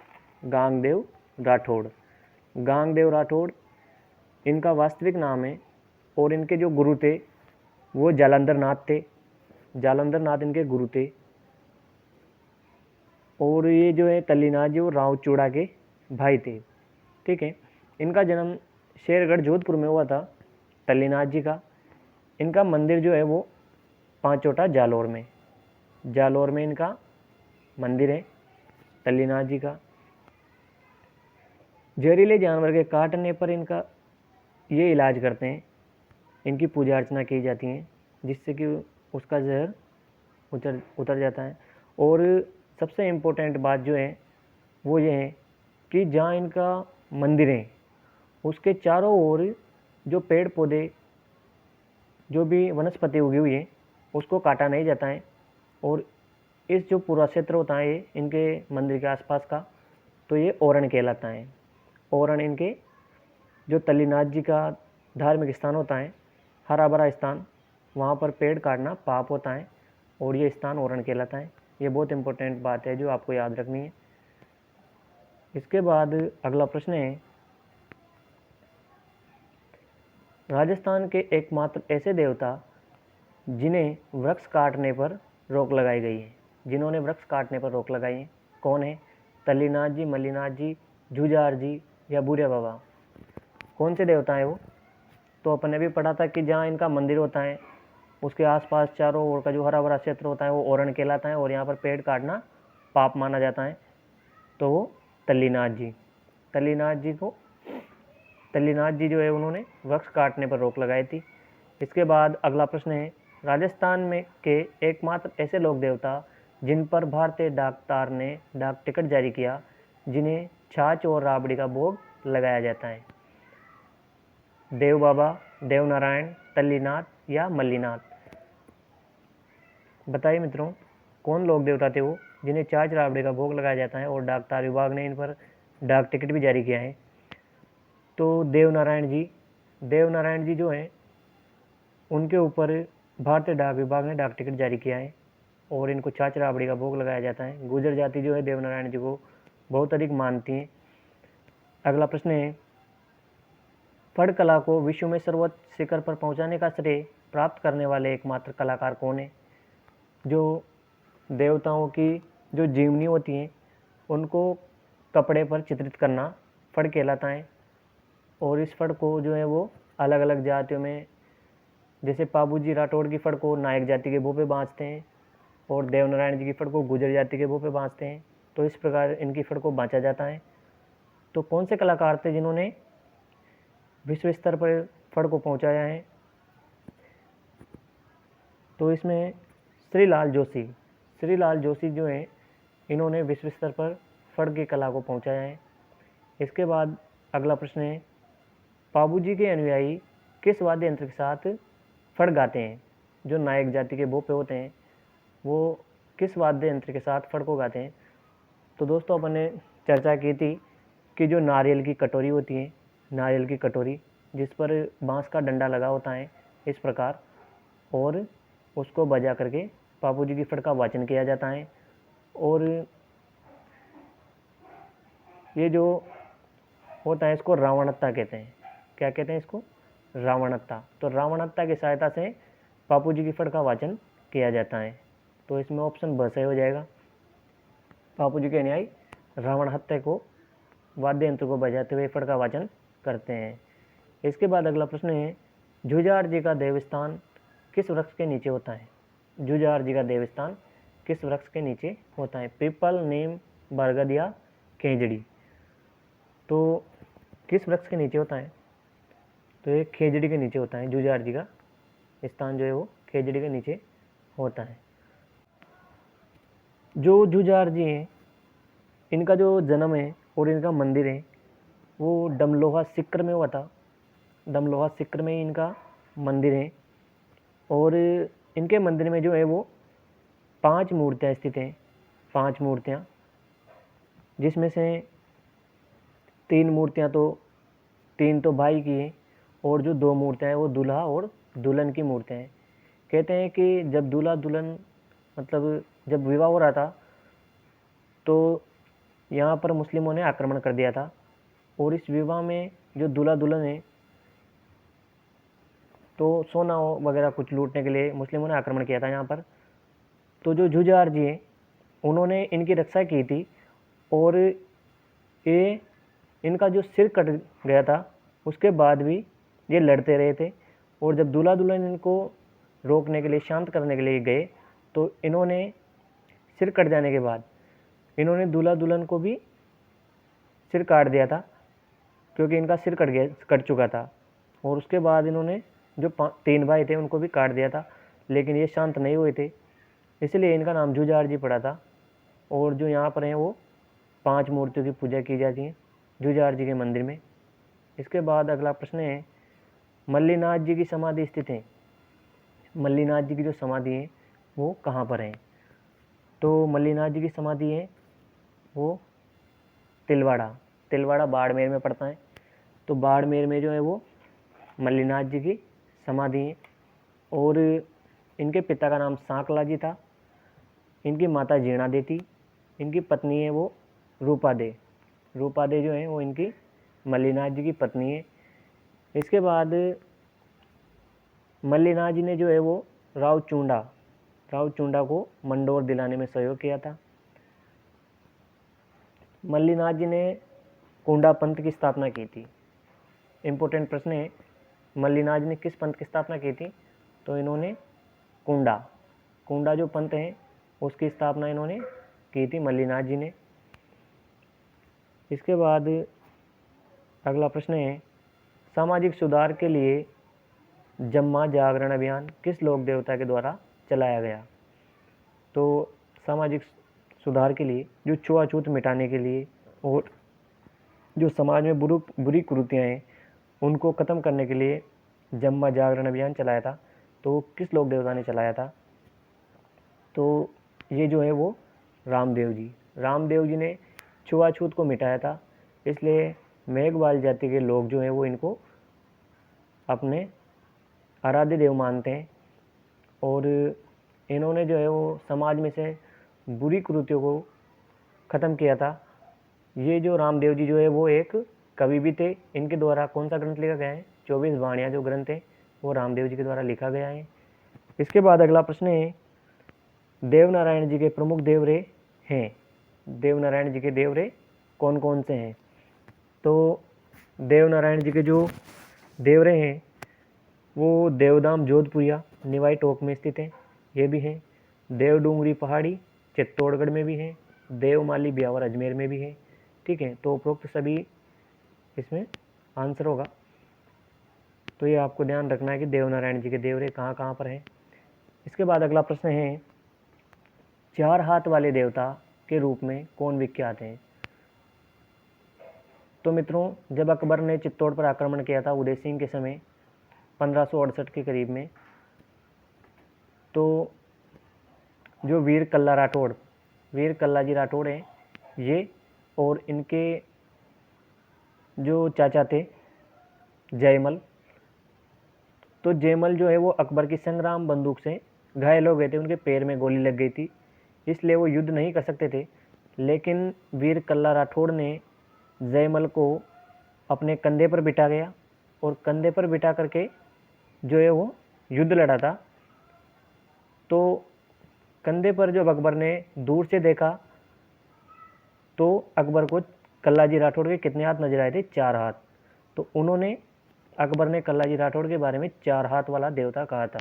Speaker 1: गांगदेव राठौड़। गांगदेव राठौड़ इनका वास्तविक नाम है। और इनके जो गुरु थे वो जालंधर नाथ थे। जालंधर नाथ इनके गुरु थे। और ये जो है तल्लीनाथ जी वो राव चूड़ा के भाई थे। ठीक है। इनका जन्म शेरगढ़ जोधपुर में हुआ था तल्लीनाथ जी का। इनका मंदिर जो है वो पांचोटा जालोर में, जालोर में इनका मंदिर है तल्लीनाथ जी का। जहरीले जानवर के काटने पर इनका ये इलाज करते हैं, इनकी पूजा अर्चना की जाती है जिससे कि उसका जहर उतर जाता है। और सबसे इम्पोर्टेंट बात जो है वो ये है कि जहाँ इनका मंदिर है उसके चारों ओर जो पेड़ पौधे, जो भी वनस्पति उगी हुई है उसको काटा नहीं जाता है। और इस जो पूरा क्षेत्र होता है ये इनके मंदिर के आसपास का, तो ये ओरण कहलाता है। ओरण इनके जो तल्लीनाथ जी का धार्मिक स्थान होता है, हरा भरा स्थान, वहाँ पर पेड़ काटना पाप होता है और ये स्थान ओरण कहलाता है। ये बहुत इंपॉर्टेंट बात है जो आपको याद रखनी है। इसके बाद अगला प्रश्न है, राजस्थान के एकमात्र ऐसे देवता जिन्हें वृक्ष काटने पर रोक लगाई गई है, जिन्होंने वृक्ष काटने पर रोक लगाई है, कौन है? तल्लीनाथ जी, मल्लीनाथ जी, जुझार जी या बुरिया बाबा? कौन से देवता हैं वो? तो अपन ने भी पढ़ा था कि जहाँ इनका मंदिर होता है उसके आसपास चारों ओर का जो हरा भरा क्षेत्र होता है वो ओरण कहलाता है और यहाँ पर पेड़ काटना पाप माना जाता है। तो वो तल्लीनाथ जी, तल्लीनाथ जी जो है उन्होंने वृक्ष काटने पर रोक लगाई थी। इसके बाद अगला प्रश्न है, राजस्थान में के एकमात्र ऐसे लोक देवता जिन पर भारतीय डाकतार ने डाक टिकट जारी किया जिन्हें छाछ और राबड़ी का भोग लगाया जाता है? देव बाबा, देवनारायण, तल्लीनाथ या मल्लीनाथ? बताइए मित्रों, कौन लोक देवता थे वो जिन्हें छाछ राबड़ी का भोग लगाया जाता है और डाकतार विभाग ने इन पर डाक टिकट भी जारी किया है? तो देवनारायण जी जो हैं उनके ऊपर भारतीय डाक विभाग ने डाक टिकट जारी किया है और इनको छाछ राबड़ी का भोग लगाया जाता है। गुर्जर जाति जो है देवनारायण जी को बहुत अधिक मानती है। अगला प्रश्न है, फड़ कला को विश्व में सर्वोच्च शिखर पर पहुंचाने का श्रेय प्राप्त करने वाले एकमात्र कलाकार कौन है? जो देवताओं की जो जीवनी होती हैं उनको कपड़े पर चित्रित करना फड़ कहलाता है। और इस फड़ को जो है वो अलग अलग जातियों में, जैसे पाबूजी राठौड़ की फड़ को नायक जाति के भू पे बाँचते हैं और देवनारायण जी की फड़ को गुर्जर जाति के भू पे बाँचते हैं। तो इस प्रकार इनकी फड़ को बाँचा जाता है। तो कौन से कलाकार थे जिन्होंने विश्व स्तर पर फड़ को पहुंचाया है? तो इसमें श्रीलाल जोशी जो हैं इन्होंने विश्व स्तर पर फड़ की कला को पहुँचाया है। इसके बाद अगला प्रश्न है, पाबूजी के अनुयायी किस वाद्य यंत्र के साथ फड़ गाते हैं? जो नायक जाति के भोपे होते हैं वो किस वाद्य यंत्र के साथ फड़ को गाते हैं? तो दोस्तों अपन ने चर्चा की थी कि जो नारियल की कटोरी होती है, नारियल की कटोरी जिस पर बांस का डंडा लगा होता है इस प्रकार, और उसको बजा करके पाबूजी की फड़ का वाचन किया जाता है। और ये जो होता है इसको रावणत्ता कहते हैं। क्या कहते हैं इसको? रावणत्ता। तो रावणत्ता की सहायता से पाबूजी की फड़ का वाचन किया जाता है। तो इसमें ऑप्शन ब सही हो जाएगा। पाबूजी के अनुयायी रावण हत्या को वाद्य यंत्र को बजाते हुए फड़ का वाचन करते हैं। इसके बाद अगला प्रश्न है, जुझार जी का देवस्थान किस वृक्ष के नीचे होता है? जुझार जी का देवस्थान किस वृक्ष के नीचे होता है? पीपल, नीम, बरगद या खेजड़ी? तो किस वृक्ष के नीचे होता है? तो ये खेजड़ी के नीचे होता है। जुझार जी का स्थान जो है वो खेजड़ी के नीचे होता है। जो जुझार जी हैं इनका जो जन्म है और इनका मंदिर है वो डमलोहा सिक्र में हुआ था। डमलोहा सिक्र में ही इनका मंदिर है। और इनके मंदिर में जो है वो 5 मूर्तियाँ स्थित हैं। 5 मूर्तियाँ, जिसमें से 3 तो भाई की हैं और जो 2 मूर्तियाँ हैं वो दूल्हा और दुल्हन की मूर्तियाँ हैं। कहते हैं कि जब दूल्हा दुल्हन मतलब जब विवाह हो रहा था तो यहाँ पर मुस्लिमों ने आक्रमण कर दिया था, और इस विवाह में जो दूल्हा दुल्हन है तो सोना वगैरह कुछ लूटने के लिए मुस्लिमों ने आक्रमण किया था यहाँ पर। तो जो जुझार जी हैं उन्होंने इनकी रक्षा की थी, और ये इनका जो सिर कट गया था उसके बाद भी ये लड़ते रहे थे। और जब दूल्हा दुल्हन इनको रोकने के लिए, शांत करने के लिए गए तो इन्होंने सिर कट जाने के बाद इन्होंने दूल्हा दुल्हन को भी सिर काट दिया था, क्योंकि इनका सिर कट चुका था। और उसके बाद इन्होंने जो 3 भाई थे उनको भी काट दिया था, लेकिन ये शांत नहीं हुए थे, इसलिए इनका नाम जुझार जी पड़ा था। और जो यहाँ पर हैं वो 5 मूर्तियों की पूजा की जाती है जुझार जी के मंदिर में। इसके बाद अगला प्रश्न है, मल्लीनाथ जी की समाधि स्थित है। मल्लीनाथ जी की जो समाधि है वो कहाँ पर है? तो मल्लीनाथ जी की समाधि है वो तिलवाड़ा बाड़मेर में पड़ता है। तो बाड़मेर में जो है वो मल्लीनाथ जी की समाधि है। और इनके पिता का नाम सांकला जी था, इनकी माता जीणा दे थी, इनकी पत्नी है वो रूपा दे जो है वो इनकी मल्लीनाथ जी की पत्नी है। इसके बाद मल्लीनाथ जी ने जो है वो राव चूंडा को मंडोर दिलाने में सहयोग किया था। मल्लीनाथ जी ने कुंडा पंथ की स्थापना की थी। इम्पोर्टेंट प्रश्न है, मल्लीनाथ जी ने किस पंथ की स्थापना की थी? तो इन्होंने कुंडा जो पंथ है उसकी स्थापना इन्होंने की थी मल्लीनाथ जी ने। इसके बाद अगला प्रश्न है, सामाजिक सुधार के लिए जम्मा जागरण अभियान किस लोक देवता के द्वारा चलाया गया? तो सामाजिक सुधार के लिए, जो छुआछूत मिटाने के लिए और जो समाज में बुरी कुरीतियाँ हैं उनको ख़त्म करने के लिए जम्मा जागरण अभियान चलाया था। तो किस लोक देवता ने चलाया था? तो ये जो है वो रामदेव जी ने छुआछूत को मिटाया था, इसलिए मेघवाल जाति के लोग जो हैं वो इनको अपने आराध्य देव मानते हैं। और इन्होंने जो है वो समाज में से बुरी कुरीतियों को ख़त्म किया था। ये जो रामदेव जी जो है वो एक कवि भी थे। इनके द्वारा कौन सा ग्रंथ लिखा गया है? 24 वाणियाँ जो ग्रंथ है वो रामदेव जी के द्वारा लिखा गया है। इसके बाद अगला प्रश्न है, देवनारायण जी के प्रमुख देवरे हैं। देवनारायण जी के देवरे कौन कौन से हैं? तो देवनारायण जी के जो देवरे हैं वो देवदाम जोधपुरिया निवाई टोक में स्थित हैं, ये भी हैं। देवडूंगरी पहाड़ी चित्तौड़गढ़ में भी हैं। देवमाली ब्यावर अजमेर में भी है। ठीक है, तो उपरोक्त सभी इसमें आंसर होगा। तो ये आपको ध्यान रखना है कि देवनारायण जी के देवरे कहाँ कहाँ पर हैं। इसके बाद अगला प्रश्न है, 4 हाथ वाले देवता के रूप में कौन विख्यात हैं? तो मित्रों, जब अकबर ने चित्तौड़ पर आक्रमण किया था उदय सिंह के समय 1568 के करीब में, तो जो वीर कल्ला जी राठौड़ हैं ये, और इनके जो चाचा थे जयमल, तो जयमल जो है वो अकबर की संग्राम बंदूक से घायल हो गए थे, उनके पैर में गोली लग गई थी, इसलिए वो युद्ध नहीं कर सकते थे। लेकिन वीर कल्ला राठौड़ ने जयमल को अपने कंधे पर बिठा गया और कंधे पर बिठा करके जो है वो युद्ध लड़ा था। तो कंधे पर जब अकबर ने दूर से देखा तो अकबर को कल्ला जी राठौड़ के कितने हाथ नजर आए थे? 4 हाथ। तो उन्होंने, अकबर ने कल्ला जी राठौड़ के बारे में 4 हाथ वाला देवता कहा था।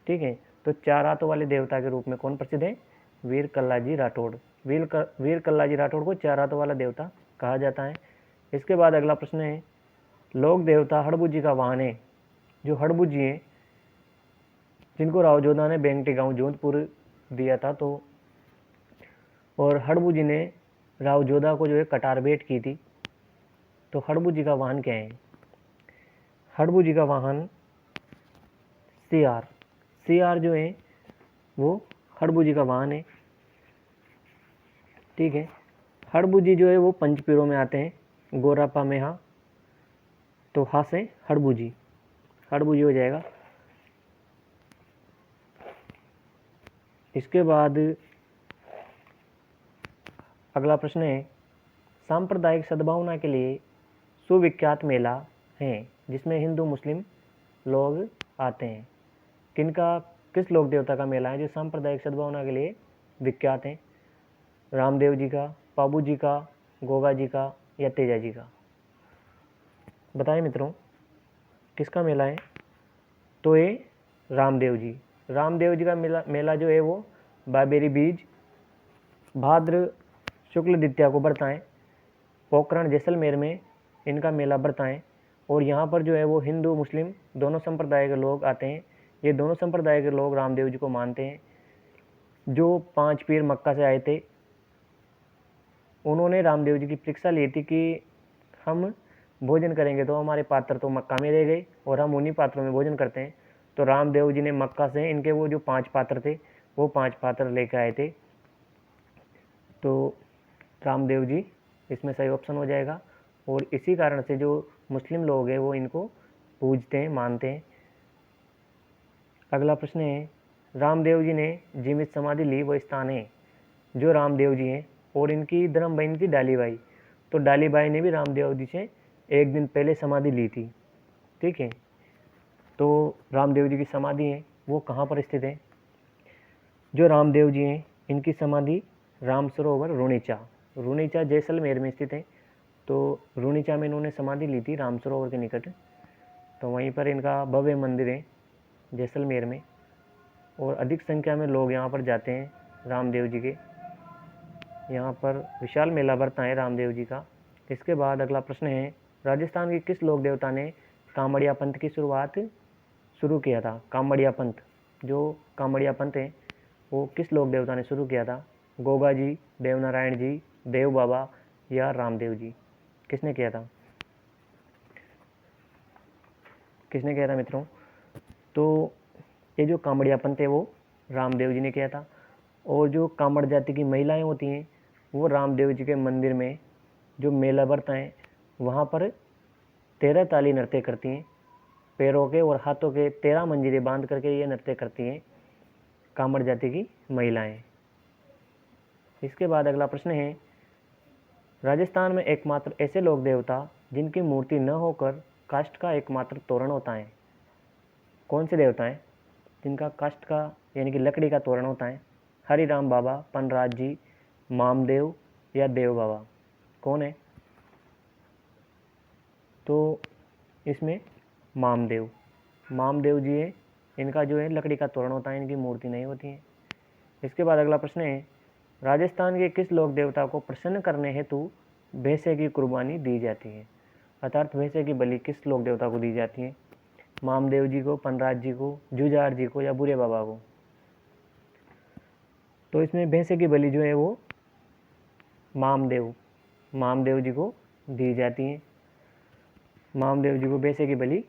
Speaker 1: ठीक है, तो 4 हाथों वाले देवता के रूप में कौन प्रसिद्ध है? वीर कल्ला जी राठौड़। वीर कल्ला जी राठौड़ को 4 हाथों वाला देवता कहा जाता है। इसके बाद अगला प्रश्न है, लोक देवता हड़बू जी का वाहन है। जो हड़बू जी हैं, जिनको राव जोधा ने बेंगटी गांव जोधपुर दिया था, तो और हड़बू जी ने राव जोधा को जो है कटार भेंट की थी। तो हड़बू जी का वाहन क्या है? हड़बू जी का वाहन सियार जो है वो हड़बू जी का वाहन है। ठीक है, हड़बू जी जो है वो पंचपीरों में आते हैं, गोरापा में हा, तो हा से हड़बू जी हो जाएगा। इसके बाद अगला प्रश्न है, सांप्रदायिक सद्भावना के लिए सुविख्यात मेला है जिसमें हिंदू मुस्लिम लोग आते हैं। किस लोक देवता का मेला है जो सांप्रदायिक सद्भावना के लिए विख्यात है? रामदेव जी का, पाबू जी का, गोगा जी का या तेजा जी का? बताएं मित्रों, किसका मेला है? तो ये रामदेव जी का मेला जो है वो बाबेरी बीज भाद्र शुक्ल द्वितीया को बढ़ता है। पोखरण जैसलमेर में इनका मेला बढ़ता है और यहाँ पर जो है वो हिंदू मुस्लिम दोनों संप्रदाय के लोग आते हैं। ये दोनों संप्रदाय के लोग रामदेव जी को मानते हैं। जो 5 पीर मक्का से आए थे, उन्होंने रामदेव जी की परीक्षा ली थी कि हम भोजन करेंगे तो हमारे पात्र तो मक्का में रह गए और हम उन्हीं पात्रों में भोजन करते हैं। तो रामदेव जी ने मक्का से इनके वो जो 5 पात्र थे वो 5 पात्र लेकर आए थे। तो रामदेव जी इसमें सही ऑप्शन हो जाएगा और इसी कारण से जो मुस्लिम लोग हैं वो इनको पूजते हैं, मानते हैं। अगला प्रश्न है, रामदेव जी ने जीवित समाधि ली वो स्थान है। जो रामदेव जी हैं और इनकी धर्म बहन थी डालीबाई, तो डालीबाई ने भी रामदेव जी से एक दिन पहले समाधि ली थी। ठीक है, तो रामदेव जी की समाधि है वो कहाँ पर स्थित है? जो रामदेव जी हैं इनकी समाधि राम सरोवर रुणीचा जैसलमेर में स्थित है। तो रुणीचा में इन्होंने समाधि ली थी राम सरोवर के निकट, तो वहीं पर इनका भव्य मंदिर है जैसलमेर में और अधिक संख्या में लोग यहाँ पर जाते हैं रामदेव जी के। यहाँ पर विशाल मेला बढ़ता है रामदेव जी का। इसके बाद अगला प्रश्न है, राजस्थान के किस लोक देवता ने कामड़िया पंथ की शुरुआत शुरू किया था? कामड़िया पंथ, जो कामड़िया पंथ है वो किस लोक देवता ने शुरू किया था? गोगा जी, देवनारायण जी, देव बाबा या रामदेव जी? किसने किया था? मित्रों? तो ये जो कामड़िया पंथ है वो रामदेव जी ने किया था और जो कामड़ जाति की महिलाएं होती हैं वो रामदेव जी के मंदिर में जो मेला बढ़ता है वहाँ पर 13 ताली नृत्य करती हैं। पैरों के और हाथों के 13 मंजीरे बांध करके ये नृत्य करती हैं कामड़ जाति की महिलाएं। इसके बाद अगला प्रश्न है, राजस्थान में एकमात्र ऐसे लोक देवता जिनकी मूर्ति न होकर काष्ठ का एकमात्र तोरण होता है, कौन से देवता हैं जिनका काष्ठ का यानी कि लकड़ी का तोरण होता है? हरिराम बाबा, पनराज जी, मामदेव या देव बाबा? कौन है? तो इसमें मामदेव जी है, इनका जो है लकड़ी का तोरण होता है, इनकी मूर्ति नहीं होती है। इसके बाद अगला प्रश्न है, राजस्थान के किस लोक देवता को प्रसन्न करने हेतु भैंसे की कुर्बानी दी जाती है? अर्थात भैंसे की बलि किस लोक देवता को दी जाती है? मामदेव जी को, पनराज जी को, जुझार जी को या बुरे बाबा को? तो इसमें भैंसे की बलि जो है वो मामदेव जी को दी जाती हैं। महादेव जी को वैसे की बलि